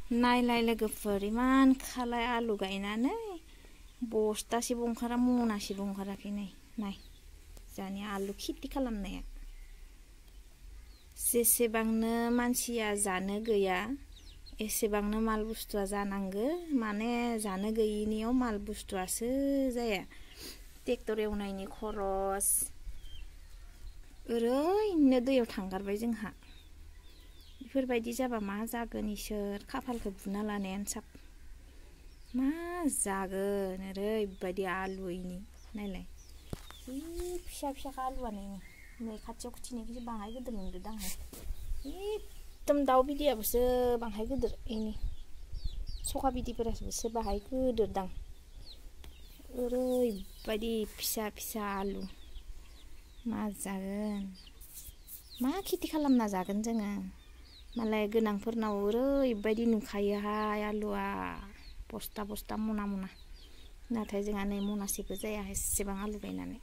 नायलाय लोगोफोर इमान खालाय आलु गायनानै बस्थासेबो ओंखारा मनासेबो ओंखाराखै नाय जानि आलु खेथि खालामनाया जेसेबांनो मानसिया जानो गैया एसेबांनो माल बुस्थुआ जानांगो माने जानो गैयिनियाव माल बुस्थुआसो जाया ट्रेक्टर एवनायनि खरस ओरैनो दैयाव थांगारबाय जोंहा बेफोरबायदि जाबा मा जागोन इसोर खाफालखौ बुना लानायानो साब मा जागोन ओरैबायदि आलुयैनि नायलाय फिसा फिसा आलुआनो नै खाथियाव खिथिनायखौसो बाङाय गिदिर नुदों आङो एकदम दाउ बिदैयाबोसो बाङाय गिदिर इनि सखा बिदैफोरासो बाहाय गिदिर दां ओरैबायदि फिसा फिसा आलु मा जागोन मा खेथि खालामना जागोन जोङो मालाय गोनांफोरनाव ओरैबायदि नुखायोहाय आलुआ बस्था बस्था मना मना नाथाय जोंहा नै मनासेबो जाया एसेबां आलु गायनानै